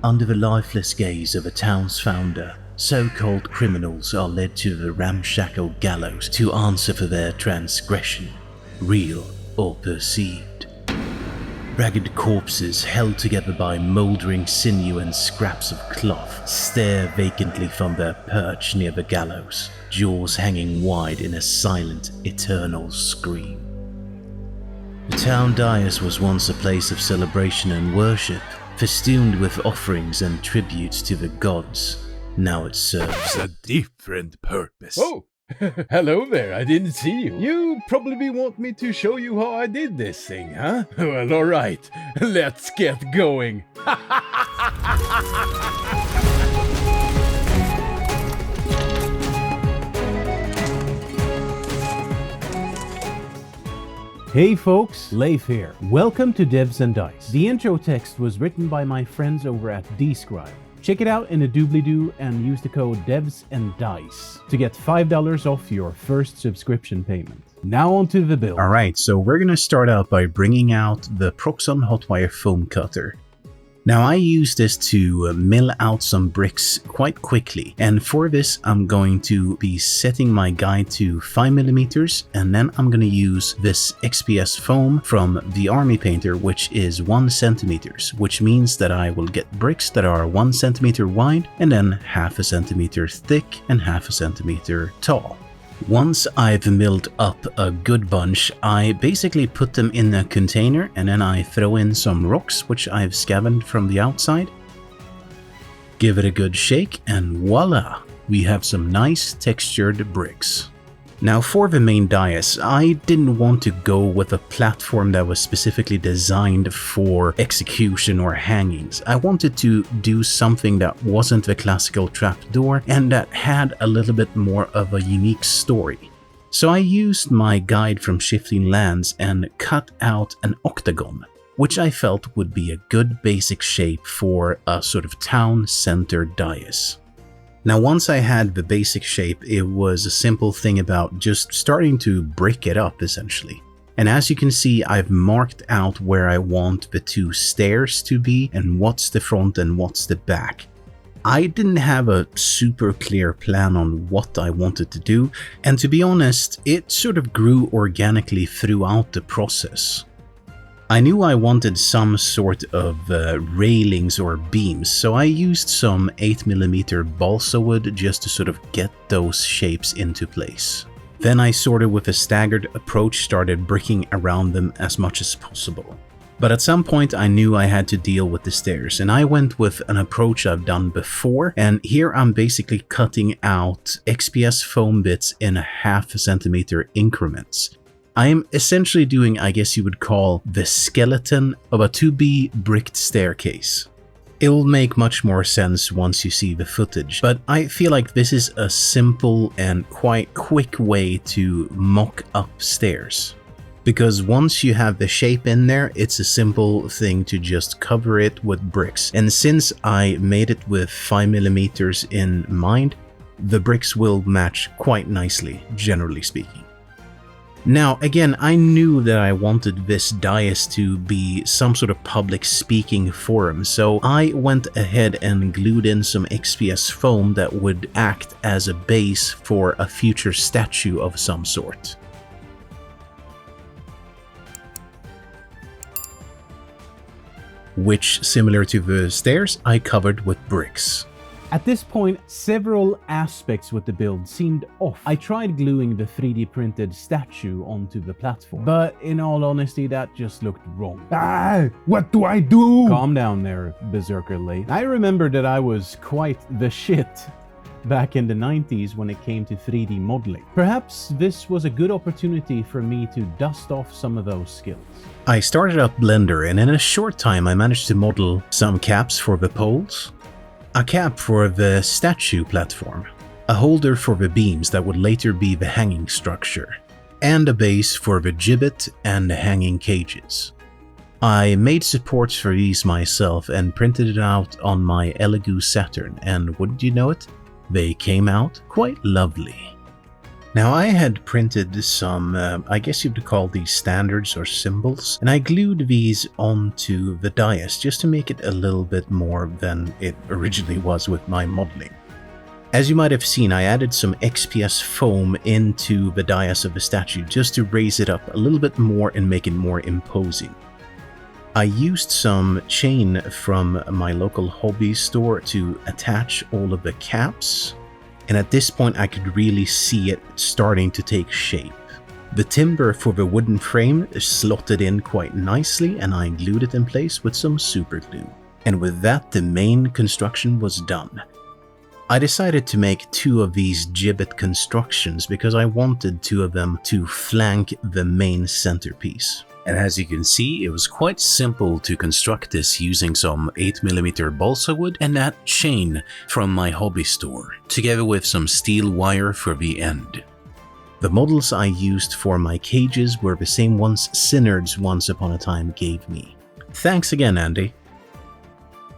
Under the lifeless gaze of a town's founder, so-called criminals are led to the ramshackle gallows to answer for their transgression, real or perceived. Ragged corpses held together by mouldering sinew and scraps of cloth stare vacantly from their perch near the gallows, jaws hanging wide in a silent, eternal scream. The town Dais was once a place of celebration and worship, festooned with offerings and tributes to the gods. Now it serves a different purpose. Oh, hello there, I didn't see you. You probably want me to show you how I did this thing, huh? Well, alright, let's get going. Hey folks, Leif here. Welcome to Devs and Dice. The intro text was written by my friends over at dScryb. Check it out in a doobly-doo and use the code DEVSANDDICE to get $5 off your first subscription payment. Now on to the build. Alright, so we're gonna start out by bringing out the Proxon Hotwire Foam Cutter. Now I use this to mill out some bricks quite quickly, and for this I'm going to be setting my guide to 5mm, and then I'm going to use this XPS foam from the Army Painter, which is 1 cm, which means that I will get bricks that are 1 cm wide and then half a centimeter thick and half a centimeter tall. Once I've milled up a good bunch, I basically put them in a container and then I throw in some rocks which I've scavenged from the outside. Give it a good shake and voila! We have some nice textured bricks. Now for the main dais, I didn't want to go with a platform that was specifically designed for execution or hangings. I wanted to do something that wasn't the classical trapdoor and that had a little bit more of a unique story. So I used my guide from Shifting Lands and cut out an octagon, which I felt would be a good basic shape for a sort of town center dais. Now once I had the basic shape, it was a simple thing about just starting to brick it up essentially. And as you can see, I've marked out where I want the 2 stairs to be and what's the front and what's the back. I didn't have a super clear plan on what I wanted to do, and to be honest, it sort of grew organically throughout the process. I knew I wanted some sort of railings or beams, so I used some 8mm balsa wood just to sort of get those shapes into place. Then I sort of with a staggered approach started bricking around them as much as possible. But at some point I knew I had to deal with the stairs, and I went with an approach I've done before, and here I'm basically cutting out XPS foam bits in 0.5 centimeter increments. I am essentially doing, I guess you would call, the skeleton of a to-be bricked staircase. It will make much more sense once you see the footage, but I feel like this is a simple and quite quick way to mock up stairs. Because once you have the shape in there, it's a simple thing to just cover it with bricks. And since I made it with 5mm in mind, the bricks will match quite nicely, generally speaking. Now, again, I knew that I wanted this dais to be some sort of public speaking forum, so I went ahead and glued in some XPS foam that would act as a base for a future statue of some sort. Which, similar to the stairs, I covered with bricks. At this point, several aspects with the build seemed off. I tried gluing the 3D printed statue onto the platform, but in all honesty, that just looked wrong. Ah, what do I do? Calm down there, Berserker Leif. I remember that I was quite the shit back in the 90s when it came to 3D modeling. Perhaps this was a good opportunity for me to dust off some of those skills. I started up Blender, and in a short time I managed to model some caps for the poles, a cap for the statue platform, a holder for the beams that would later be the hanging structure, and a base for the gibbet and the hanging cages. I made supports for these myself and printed it out on my Elegoo Saturn, and wouldn't you know it, they came out quite lovely. Now I had printed some, I guess you'd call these standards or symbols, and I glued these onto the dais just to make it a little bit more than it originally was with my modeling. As you might have seen, I added some XPS foam into the dais of the statue just to raise it up a little bit more and make it more imposing. I used some chain from my local hobby store to attach all of the caps. And at this point I could really see it starting to take shape. The timber for the wooden frame slotted in quite nicely, and I glued it in place with some super glue. And with that, the main construction was done. I decided to make 2 of these gibbet constructions because I wanted 2 of them to flank the main centerpiece. And as you can see, it was quite simple to construct this using some 8mm balsa wood and that chain from my hobby store, together with some steel wire for the end. The models I used for my cages were the same ones Synerds once upon a time gave me. Thanks again, Andy.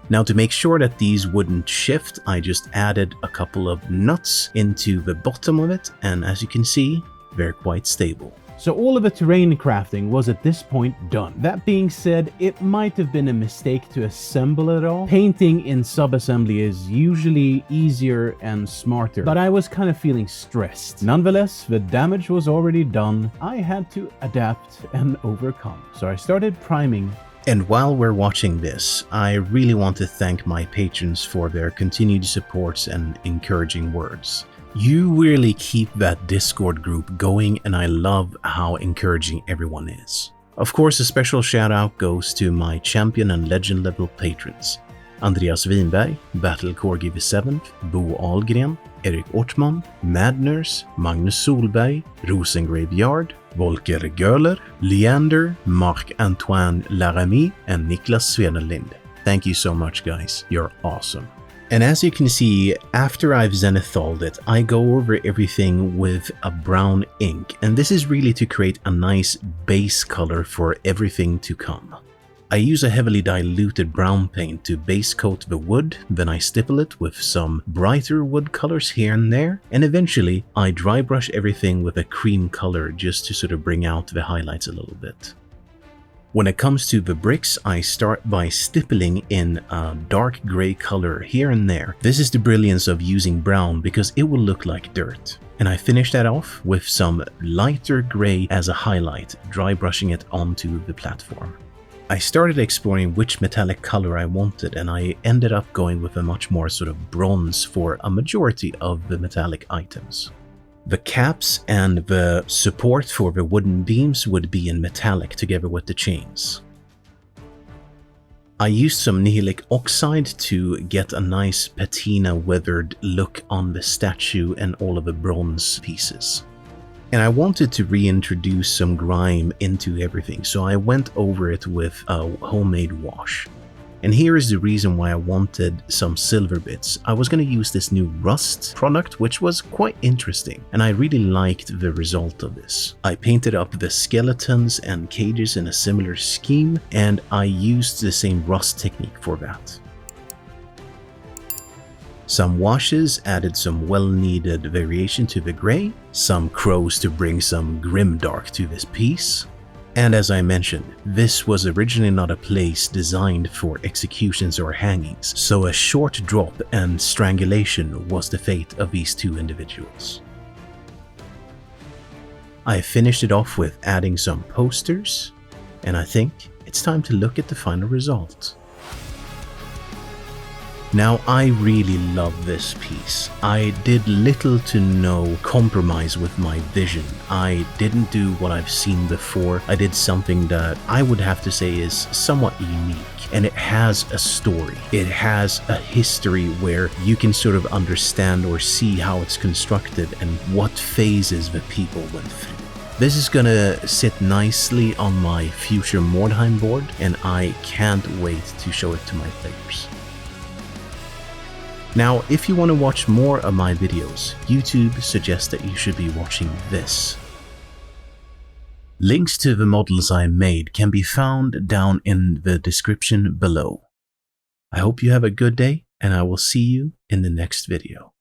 Now, to make sure that these wouldn't shift, I just added a couple of nuts into the bottom of it, and as you can see, they're quite stable. So all of the terrain crafting was at this point done. That being said, it might have been a mistake to assemble it all. Painting in sub-assembly is usually easier and smarter, but I was kind of feeling stressed. Nonetheless, the damage was already done. I had to adapt and overcome. So I started priming. And while we're watching this, I really want to thank my patrons for their continued supports and encouraging words. You really keep that Discord group going, and I love how encouraging everyone is. Of course, a special shout out goes to my champion and legend level patrons: Andreas Winberg, Battle Corgi V7, Bo Ahlgren, Erik Ortman, Madners, Magnus Solberg, Rosengrave Yard, Volker Göhler, Leander, Marc-Antoine Laramie, and Niklas Swedenlind. Thank you so much, guys. You're awesome. And as you can see, after I've zenithaled it, I go over everything with a brown ink, and this is really to create a nice base color for everything to come. I use a heavily diluted brown paint to base coat the wood, then I stipple it with some brighter wood colors here and there, and eventually I dry brush everything with a cream color just to sort of bring out the highlights a little bit. When it comes to the bricks, I start by stippling in a dark gray color here and there. This is the brilliance of using brown because it will look like dirt. And I finish that off with some lighter gray as a highlight, dry brushing it onto the platform. I started exploring which metallic color I wanted, and I ended up going with a much more sort of bronze for a majority of the metallic items. The caps and the support for the wooden beams would be in metallic together with the chains. I used some nihilic oxide to get a nice patina weathered look on the statue and all of the bronze pieces. And I wanted to reintroduce some grime into everything, so I went over it with a homemade wash. And here is the reason why I wanted some silver bits. I was going to use this new rust product, which was quite interesting, and I really liked the result of this. I painted up the skeletons and cages in a similar scheme, and I used the same rust technique for that. Some washes added some well-needed variation to the gray, some crows to bring some grimdark to this piece. And as I mentioned, this was originally not a place designed for executions or hangings, so a short drop and strangulation was the fate of these 2 individuals. I finished it off with adding some posters, and I think it's time to look at the final result. Now, I really love this piece. I did little to no compromise with my vision. I didn't do what I've seen before. I did something that I would have to say is somewhat unique, and it has a story. It has a history where you can sort of understand or see how it's constructed and what phases the people went through. This is gonna sit nicely on my future Mordheim board, and I can't wait to show it to my players. Now, if you want to watch more of my videos, YouTube suggests that you should be watching this. Links to the models I made can be found down in the description below. I hope you have a good day, and I will see you in the next video.